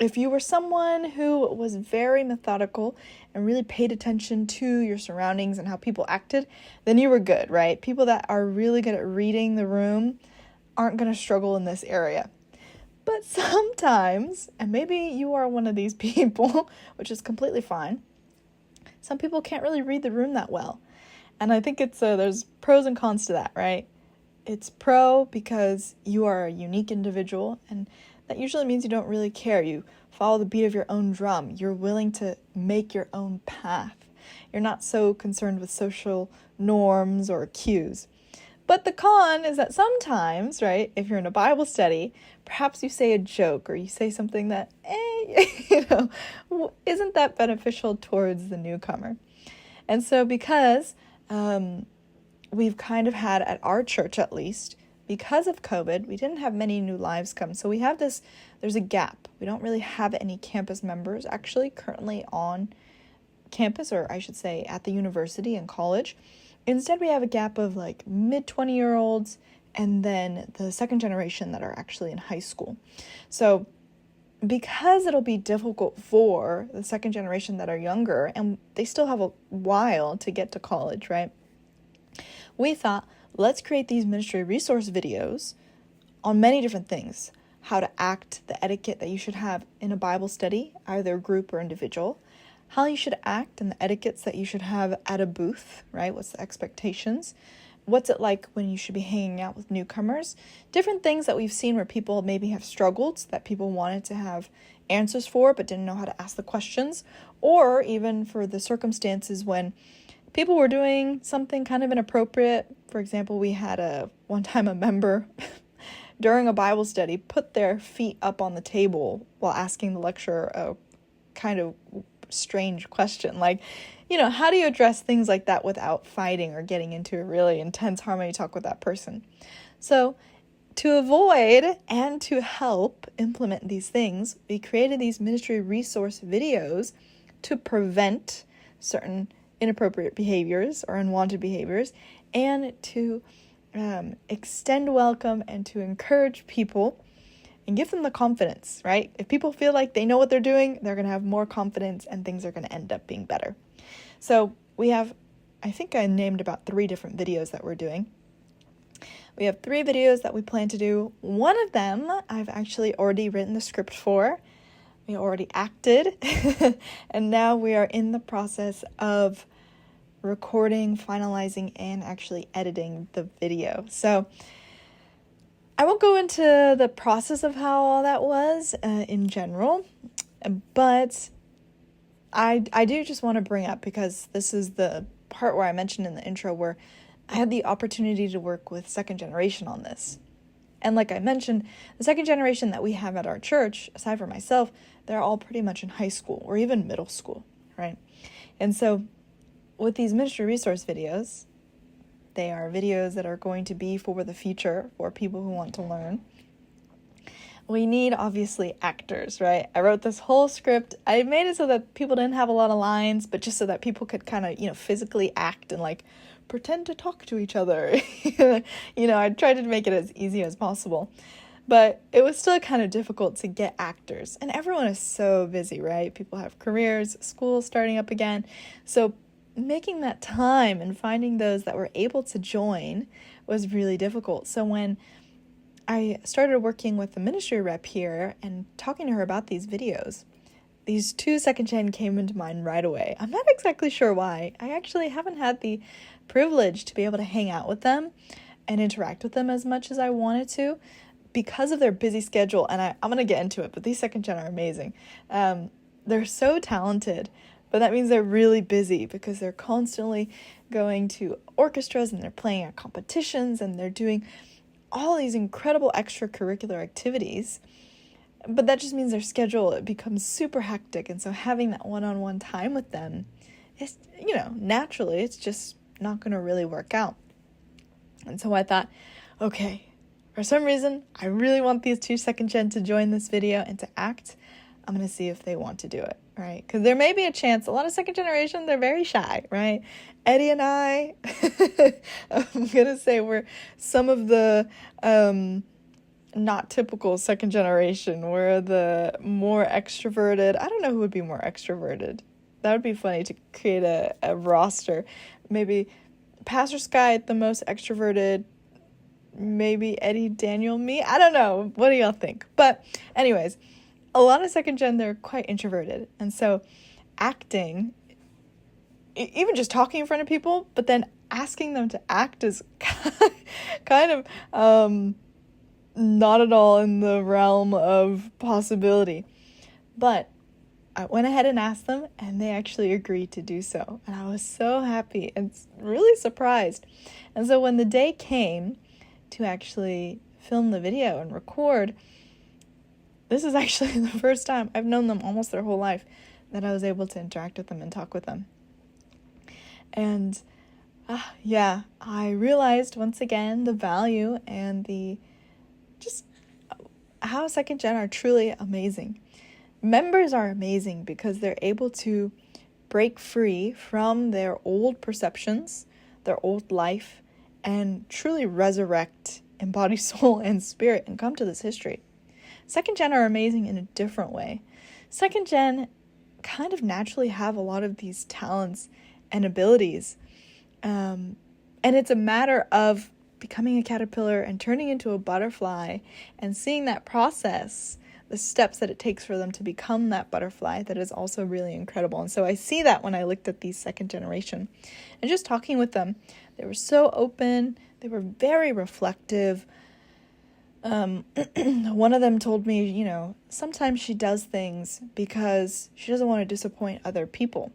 if you were someone who was very methodical and really paid attention to your surroundings and how people acted, then you were good, right? People that are really good at reading the room aren't going to struggle in this area. But sometimes, and maybe you are one of these people, which is completely fine, some people can't really read the room that well. And I think there's pros and cons to that, right? It's pro because you are a unique individual, and that usually means you don't really care. You follow the beat of your own drum. You're willing to make your own path. You're not so concerned with social norms or cues. But the con is that sometimes, right, if you're in a Bible study, perhaps you say a joke or you say something that, isn't that beneficial towards the newcomer. And so because we've kind of had, at our church at least, because of COVID, we didn't have many new lives come. So we have there's a gap. We don't really have any campus members actually currently on campus, or I should say at the university and college. Instead, we have a gap of like mid-20-year-olds and then the second generation that are actually in high school. So because it'll be difficult for the second generation that are younger, and they still have a while to get to college, right? We thought, let's create these ministry resource videos on many different things. How to act, the etiquette that you should have in a Bible study, either group or individual. How you should act and the etiquettes that you should have at a booth, right? What's the expectations? What's it like when you should be hanging out with newcomers? Different things that we've seen where people maybe have struggled, that people wanted to have answers for but didn't know how to ask the questions. Or even for the circumstances when people were doing something kind of inappropriate. For example, we had one time a member during a Bible study put their feet up on the table while asking the lecturer a kind of strange question. Like, how do you address things like that without fighting or getting into a really intense harmony talk with that person? So to avoid and to help implement these things, we created these ministry resource videos to prevent certain inappropriate behaviors or unwanted behaviors, and to extend welcome and to encourage people and give them the confidence, right? If people feel like they know what they're doing, they're going to have more confidence and things are going to end up being better. So we have, I think I named about 3 different videos that we're doing. We have 3 videos that we plan to do. One of them I've actually already written the script for. We already acted, and now we are in the process of recording, finalizing, and actually editing the video. So I won't go into the process of how all that was in general, but I do just want to bring up, because this is the part where I mentioned in the intro where I had the opportunity to work with second generation on this. And like I mentioned, the second generation that we have at our church, aside from myself, they're all pretty much in high school or even middle school, right? And so with these ministry resource videos, they are videos that are going to be for the future, for people who want to learn. We need, obviously, actors, right? I wrote this whole script. I made it so that people didn't have a lot of lines, but just so that people could kind of, physically act and pretend to talk to each other. I tried to make it as easy as possible. But it was still kind of difficult to get actors. And everyone is so busy, right? People have careers, school starting up again. So making that time and finding those that were able to join was really difficult. So when I started working with the ministry rep here and talking to her about these videos, these 2 second gen came into mind right away. I'm not exactly sure why. I actually haven't had the privilege to be able to hang out with them and interact with them as much as I wanted to because of their busy schedule. And I'm going to get into it, but these second gen are amazing. They're so talented, but that means they're really busy because they're constantly going to orchestras and they're playing at competitions and they're doing all these incredible extracurricular activities. But that just means their schedule, it becomes super hectic. And so having that one-on-one time with them is, naturally, it's just not going to really work out. And so I thought, okay, for some reason, I really want these 2 second gen to join this video and to act. I'm going to see if they want to do it, right? Because there may be a chance. A lot of second generation, they're very shy, right? Eddie and I, I'm going to say we're some of the not typical second generation. We're the more extroverted. I don't know who would be more extroverted. That would be funny to create a roster. Maybe Pastor Sky, the most extroverted. Maybe Eddie, Daniel, me. I don't know. What do y'all think? But anyways, a lot of second gen, they're quite introverted. And so acting, even just talking in front of people, but then asking them to act is kind of not at all in the realm of possibility. But I went ahead and asked them, and they actually agreed to do so. And I was so happy and really surprised. And so when the day came to actually film the video and record, this is actually the first time, I've known them almost their whole life, that I was able to interact with them and talk with them. And I realized once again the value and the just how second gen are truly amazing. Members are amazing because they're able to break free from their old perceptions, their old life, and truly resurrect in body, soul, and spirit and come to this history. Second gen are amazing in a different way. Second gen kind of naturally have a lot of these talents and abilities. And it's a matter of becoming a caterpillar and turning into a butterfly and seeing that process, the steps that it takes for them to become that butterfly, that is also really incredible. And so I see that when I looked at these second generation and just talking with them, they were so open. They were very reflective. One of them told me, sometimes she does things because she doesn't want to disappoint other people.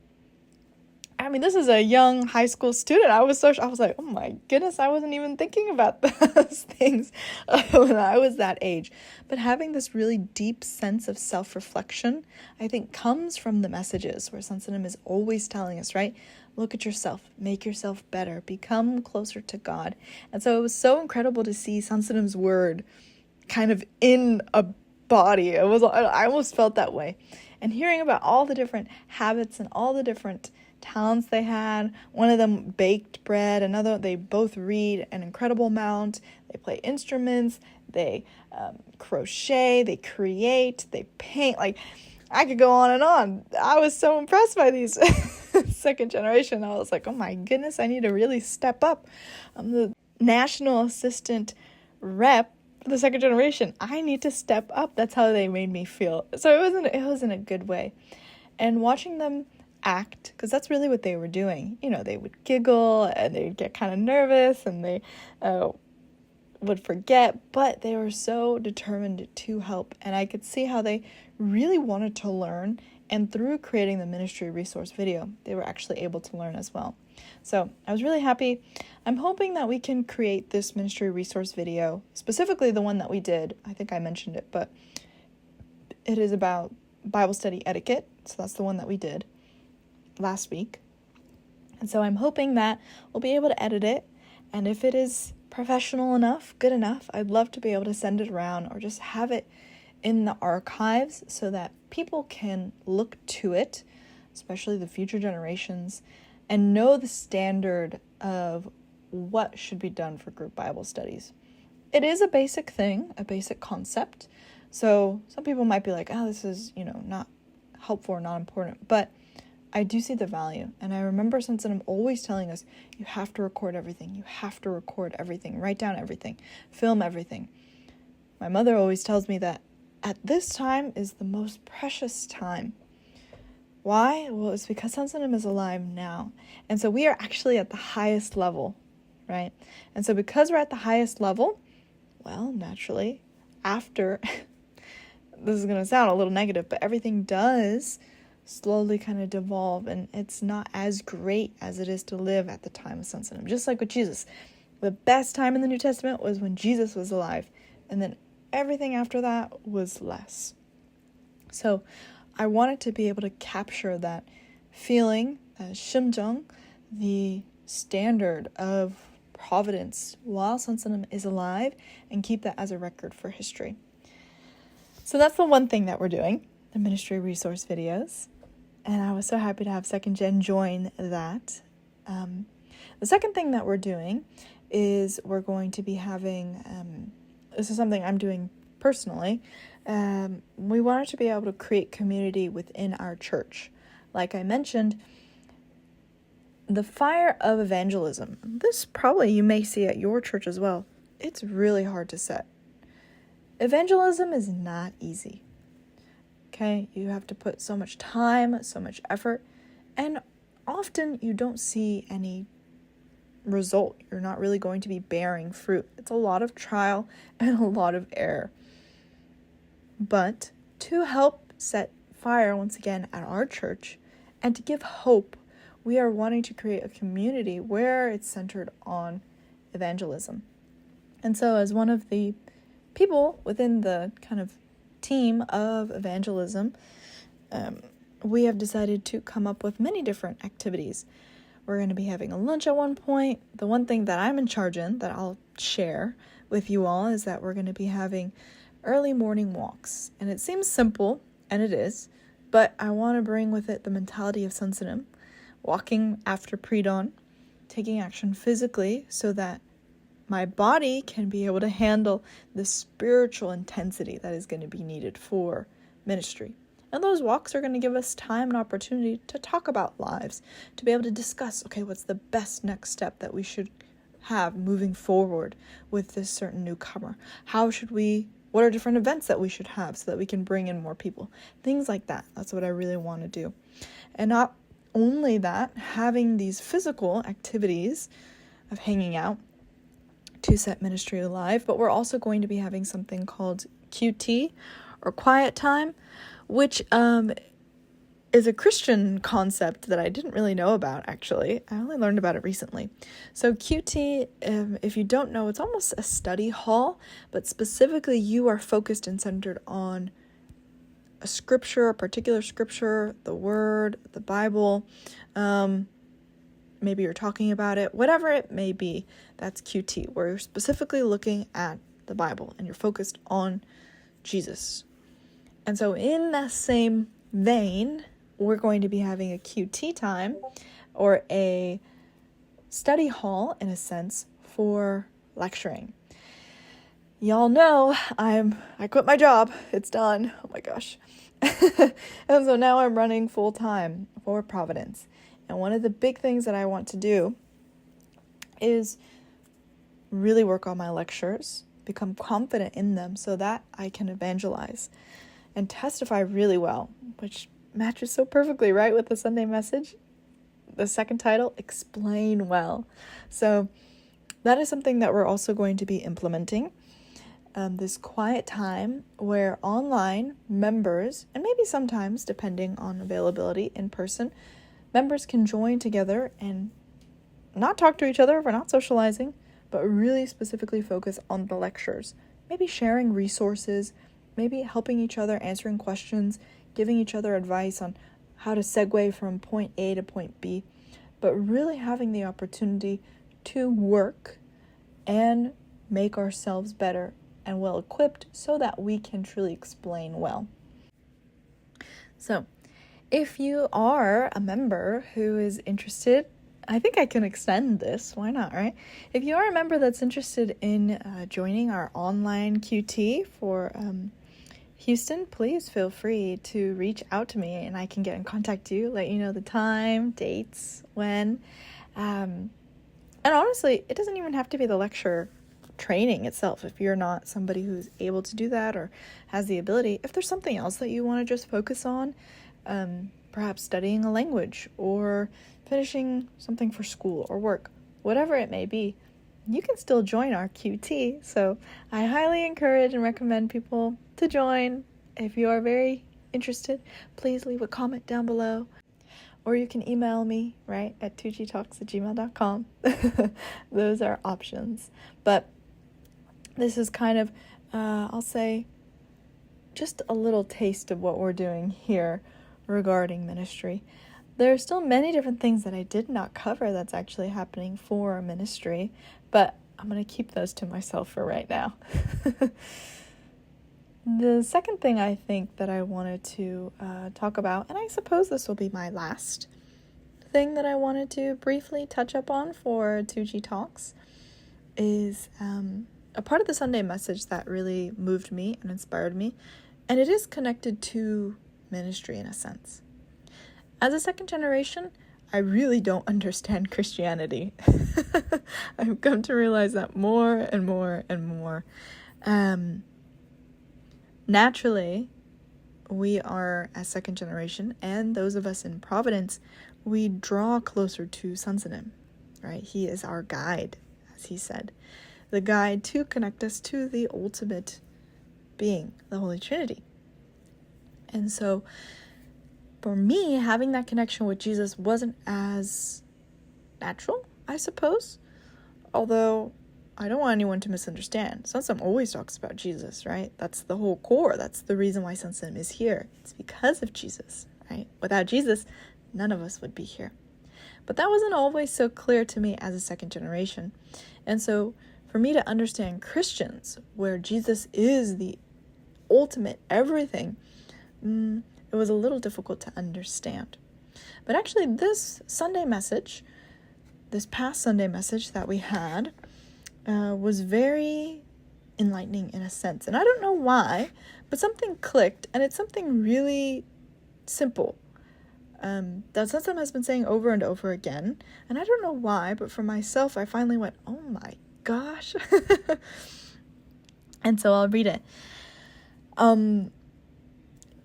I mean, this is a young high school student. I was like, oh my goodness, I wasn't even thinking about those things when I was that age. But having this really deep sense of self-reflection, I think comes from the messages where Sansanim is always telling us, right? Look at yourself, make yourself better, become closer to God. And so it was so incredible to see Sansanim's word kind of in a body. I almost felt that way. And hearing about all the different habits and all the different talents they had. One of them baked bread, another they both read an incredible amount. They play instruments, they crochet, they create, they paint. Like, I could go on and on. I was so impressed by these second generation. I was like, oh my goodness, I need to really step up. I'm the national assistant rep for the second generation. I need to step up. That's how they made me feel. So it was in a good way. And watching them act, because that's really what they were doing. They would giggle and they'd get kind of nervous and they would forget, but they were so determined to help. And I could see how they really wanted to learn, and through creating the ministry resource video, they were actually able to learn as well. So I was really happy. I'm hoping that we can create this ministry resource video, specifically the one that we did. I think I mentioned it, but it is about Bible study etiquette. So that's the one that we did last week. And so I'm hoping that we'll be able to edit it. And if it is professional enough, good enough, I'd love to be able to send it around or just have it in the archives so that people can look to it, especially the future generations, and know the standard of what should be done for group Bible studies. It is a basic thing, a basic concept. So some people might be like, oh, this is, not helpful or not important. But I do see the value. And I remember Sensitive always telling us, you have to record everything. You have to record everything. Write down everything. Film everything. My mother always tells me that at this time is the most precious time. Why? Well, it's because Sunsanam is alive now. And so we are actually at the highest level, right? And so because we're at the highest level, well, naturally, after, this is going to sound a little negative, but everything does slowly kind of devolve, and it's not as great as it is to live at the time of Sunsanam. Just like with Jesus. The best time in the New Testament was when Jesus was alive, and then everything after that was less. So I wanted to be able to capture that feeling, that 심정, the standard of providence while Sunsanam is alive, and keep that as a record for history. So that's the one thing that we're doing, the ministry resource videos. And I was so happy to have Second Gen join that. The second thing that we're doing is we're going to be having, this is something I'm doing personally, we wanted to be able to create community within our church. Like I mentioned, the fire of evangelism, this probably you may see at your church as well, it's really hard to set. Evangelism is not easy. Okay, you have to put so much time, so much effort, and often you don't see any result. You're not really going to be bearing fruit. It's a lot of trial and a lot of error. But to help set fire once again at our church and to give hope, we are wanting to create a community where it's centered on evangelism. And so as one of the people within the kind of team of evangelism, we have decided to come up with many different activities. We're going to be having a lunch at one point. The one thing that I'm in charge in that I'll share with you all is that we're going to be having early morning walks. And it seems simple, and it is, but I want to bring with it the mentality of Sunsanam, walking after pre-dawn, taking action physically so that my body can be able to handle the spiritual intensity that is going to be needed for ministry. And those walks are going to give us time and opportunity to talk about lives, to be able to discuss, okay, what's the best next step that we should have moving forward with this certain newcomer? What are different events that we should have so that we can bring in more people? Things like that. That's what I really want to do. And not only that, having these physical activities of hanging out to set ministry alive, but we're also going to be having something called QT, or quiet time, which is a Christian concept that I didn't really know about, actually. I only learned about it recently. So QT, if you don't know, it's almost a study hall, but specifically you are focused and centered on a scripture, a particular scripture, the word, the Bible, maybe you're talking about it, whatever it may be, that's QT, where you're specifically looking at the Bible and you're focused on Jesus. And so in that same vein, we're going to be having a QT time, or a study hall in a sense, for lecturing. Y'all know I quit my job. It's done. Oh my gosh. And so now I'm running full time for Providence. And one of the big things that I want to do is really work on my lectures, become confident in them so that I can evangelize and testify really well, which matches so perfectly, right, with the Sunday message. The second title, Explain Well. So that is something that we're also going to be implementing. This quiet time where online members, and maybe sometimes, depending on availability in person, members can join together and not talk to each other if we're not socializing, but really specifically focus on the lectures. Maybe sharing resources, maybe helping each other, answering questions, giving each other advice on how to segue from point A to point B, but really having the opportunity to work and make ourselves better and well equipped so that we can truly explain well. So, if you are a member who is interested, I think I can extend this. Why not, right? If you are a member that's interested in joining our online QT for Houston, please feel free to reach out to me and I can get in contact with you, let you know the time, dates, when. And honestly, it doesn't even have to be the lecture training itself. If you're not somebody who's able to do that or has the ability, if there's something else that you want to just focus on, perhaps studying a language or finishing something for school or work, whatever it may be, you can still join our QT. So I highly encourage and recommend people to join. If you are very interested, please leave a comment down below. Or you can email me, right, at 2gtalks@gmail.com. Those are options. But this is kind of, I'll say, just a little taste of what we're doing here regarding ministry. There are still many different things that I did not cover that's actually happening for our ministry, but I'm going to keep those to myself for right now. The second thing I think that I wanted to talk about, and I suppose this will be my last thing that I wanted to briefly touch up on for 2G Talks, is a part of the Sunday message that really moved me and inspired me, and it is connected to ministry in a sense. As a second generation, I really don't understand Christianity. I've come to realize that more and more and more. Naturally, we are, as second generation, and those of us in Providence, we draw closer to Sonsonim, right? He is our guide, as he said. The guide to connect us to the ultimate being, the Holy Trinity. And so, for me, having that connection with Jesus wasn't as natural, I suppose. Although, I don't want anyone to misunderstand. Sonsonim always talks about Jesus, right? That's the whole core. That's the reason why Sonsonim is here. It's because of Jesus, right? Without Jesus, none of us would be here. But that wasn't always so clear to me as a second generation. And so, for me to understand Christians, where Jesus is the ultimate everything, it was a little difficult to understand. But actually, this Sunday message, this past Sunday message that we had, was very enlightening in a sense. And I don't know why, but something clicked, and it's something really simple that Sonsonim has been saying over and over again. And I don't know why, but for myself, I finally went, oh my gosh. And so I'll read it.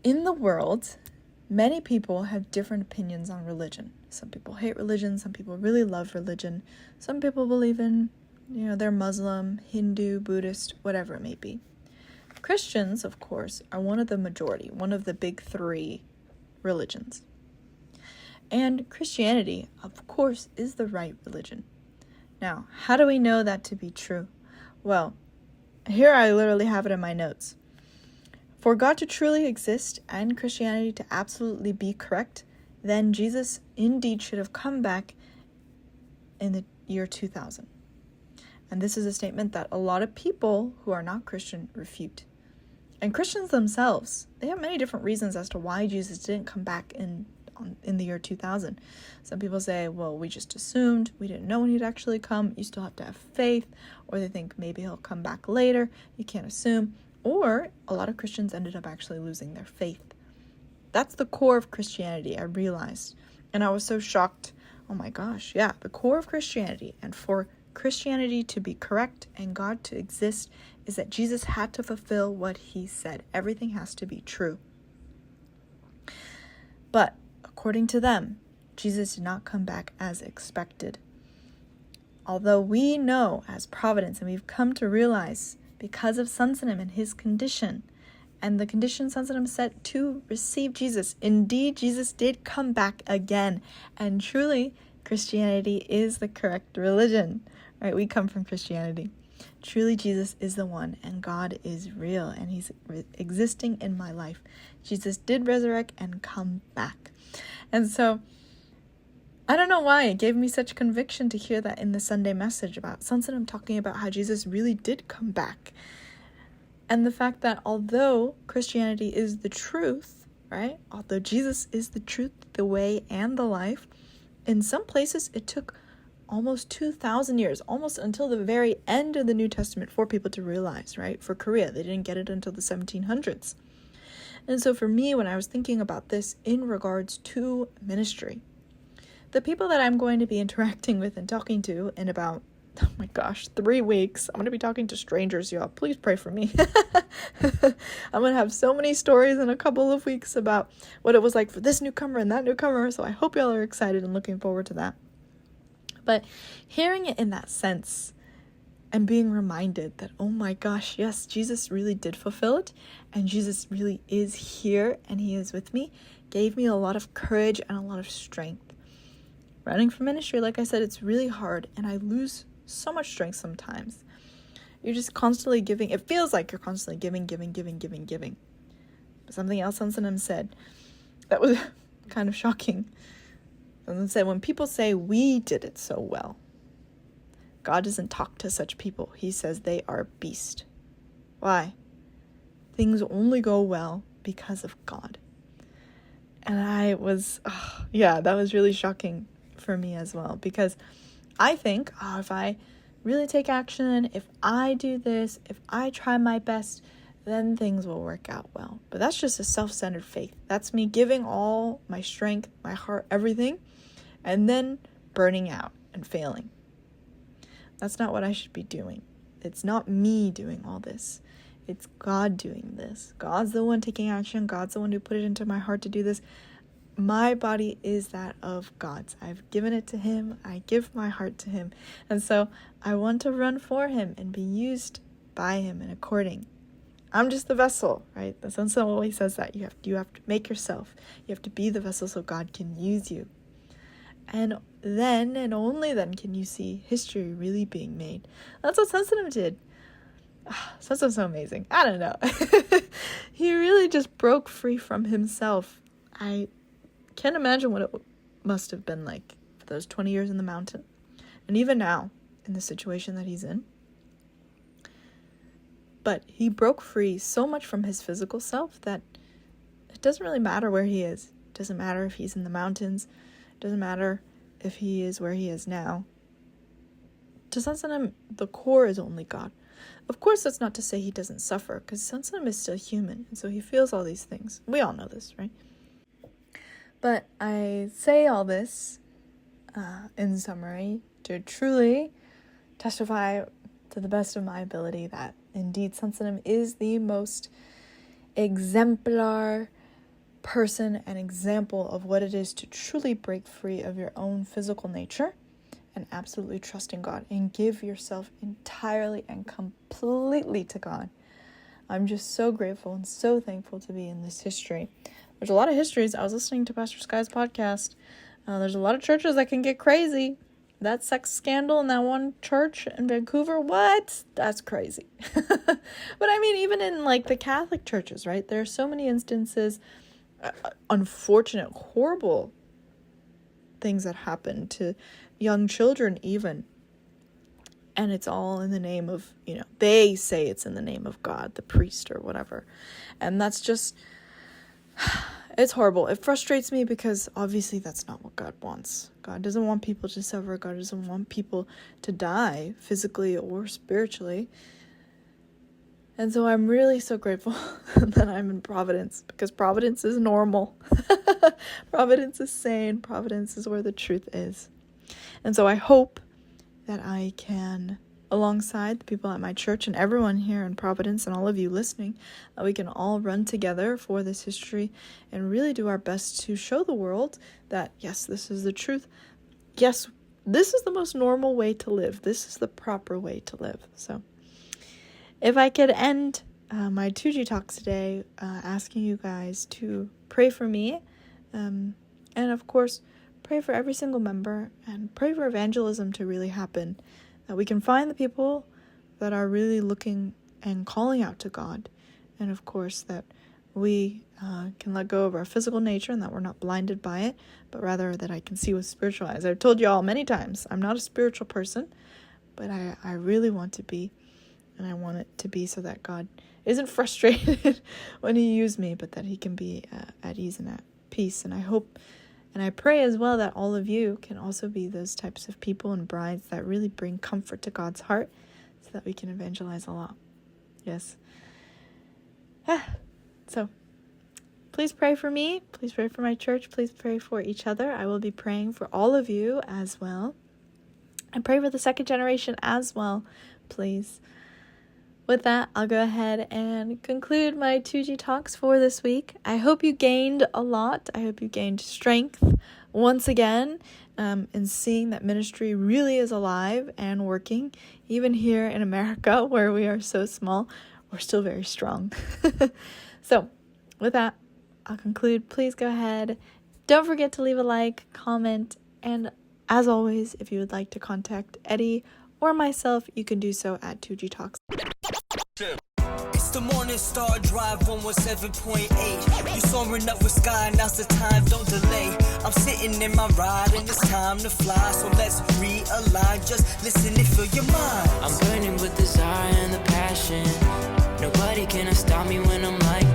In the world, many people have different opinions on religion. Some people hate religion. Some people really love religion. Some people believe in, they're Muslim, Hindu, Buddhist, whatever it may be. Christians, of course, are one of the majority, one of the big three religions. And Christianity, of course, is the right religion. Now, how do we know that to be true? Well, here I literally have it in my notes. For God to truly exist and Christianity to absolutely be correct, then Jesus indeed should have come back in the year 2000. And this is a statement that a lot of people who are not Christian refute. And Christians themselves, they have many different reasons as to why Jesus didn't come back in the year 2000. Some people say, well, we just assumed, we didn't know when he'd actually come. You still have to have faith. Or they think maybe he'll come back later. You can't assume. Or a lot of Christians ended up actually losing their faith. That's the core of Christianity, I realized. And I was so shocked. Oh my gosh, yeah, the core of Christianity. And for Christianity to be correct and God to exist is that Jesus had to fulfill what he said. Everything has to be true. But according to them, Jesus did not come back as expected. Although we know as Providence, and we've come to realize because of Sonsonim and his condition, and the condition Sonsonim set to receive Jesus, indeed Jesus did come back again, and truly Christianity is the correct religion, right? We come from Christianity. Truly Jesus is the one, and God is real, and he's existing in my life. Jesus did resurrect and come back. And so I don't know why it gave me such conviction to hear that in the Sunday message about Sonsonim talking about how Jesus really did come back. And the fact that although Christianity is the truth, right? Although Jesus is the truth, the way, and the life, in some places it took almost 2,000 years, almost until the very end of the New Testament for people to realize, right? For Korea, they didn't get it until the 1700s. And so for me, when I was thinking about this in regards to ministry, the people that I'm going to be interacting with and talking to in about oh my gosh, 3 weeks. I'm going to be talking to strangers, y'all. Please pray for me. I'm going to have so many stories in a couple of weeks about what it was like for this newcomer and that newcomer. So I hope y'all are excited and looking forward to that. But hearing it in that sense and being reminded that, oh my gosh, yes, Jesus really did fulfill it. And Jesus really is here and he is with me, gave me a lot of courage and a lot of strength. Running for ministry, like I said, it's really hard and I lose so much strength sometimes. You're just constantly giving. It feels like you're constantly giving. But something else Sansanam said that was kind of shocking. Sansanam said, when people say we did it so well, God doesn't talk to such people. He says they are beast. Why? Things only go well because of God. And I was, that was really shocking for me as well, because I think, if I really take action, if I do this, if I try my best, then things will work out well. But that's just a self-centered faith. That's me giving all my strength, my heart, everything, and then burning out and failing. That's not what I should be doing. It's not me doing all this. It's God doing this. God's the one taking action. God's the one who put it into my heart to do this. My body is that of God's. I've given it to him. I give my heart to him. And so I want to run for him and be used by him and according. I'm just the vessel, right? The Sun always says that. You have to make yourself. You have to be the vessel so God can use you. And then and only then can you see history really being made. That's what Sansanam did. Sansanam's so amazing. I don't know. He really just broke free from himself. I can't imagine what it must have been like for those 20 years in the mountain. And even now, in the situation that he's in. But he broke free so much from his physical self that it doesn't really matter where he is. It doesn't matter if he's in the mountains. It doesn't matter if he is where he is now. To Sansanam, the core is only God. Of course, that's not to say he doesn't suffer, because Sansanam is still human, and so he feels all these things. We all know this, right? But I say all this, in summary, to truly testify to the best of my ability that indeed Sansanam is the most exemplar person and example of what it is to truly break free of your own physical nature and absolutely trust in God and give yourself entirely and completely to God. I'm just so grateful and so thankful to be in this history. There's a lot of histories. I was listening to Pastor Sky's podcast. There's a lot of churches that can get crazy. That sex scandal in that one church in Vancouver, what? That's crazy. But I mean, even in like the Catholic churches, right? There are so many instances, unfortunate, horrible things that happen to young children even. And it's all in the name of, they say it's in the name of God, the priest or whatever. And that's just, it's horrible. It frustrates me because obviously that's not what God wants. God doesn't want people to suffer. God doesn't want people to die physically or spiritually. And so I'm really so grateful that I'm in Providence, because Providence is normal. Providence is sane. Providence is where the truth is. And so I hope that I can, alongside the people at my church and everyone here in Providence and all of you listening, that we can all run together for this history and really do our best to show the world that, yes, this is the truth. Yes, this is the most normal way to live. This is the proper way to live. So if I could end my 2G talks today asking you guys to pray for me, and of course, pray for every single member, and pray for evangelism to really happen, that we can find the people that are really looking and calling out to God, and of course that we can let go of our physical nature and that we're not blinded by it, but rather that I can see with spiritual eyes. I've told you all many times, I'm not a spiritual person, but I really want to be, and I want it to be so that God isn't frustrated when he used me, but that he can be at ease and at peace. And I hope and I pray as well that all of you can also be those types of people and brides that really bring comfort to God's heart so that we can evangelize a lot. Yes. So please pray for me. Please pray for my church. Please pray for each other. I will be praying for all of you as well. And pray for the second generation as well, please. With that, I'll go ahead and conclude my 2G talks for this week. I hope you gained a lot. I hope you gained strength once again in seeing that ministry really is alive and working. Even here in America, where we are so small, we're still very strong. So, with that, I'll conclude. Please go ahead. Don't forget to leave a like, comment, and as always, if you would like to contact Eddie or myself, you can do so at 2G Talks. It's the Morning Star Drive 117.8. You soaring up with sky, now's the time, don't delay. I'm sitting in my ride and it's time to fly. So let's realign, just listen and fill your mind. I'm burning with desire and the passion. Nobody can stop me when I'm like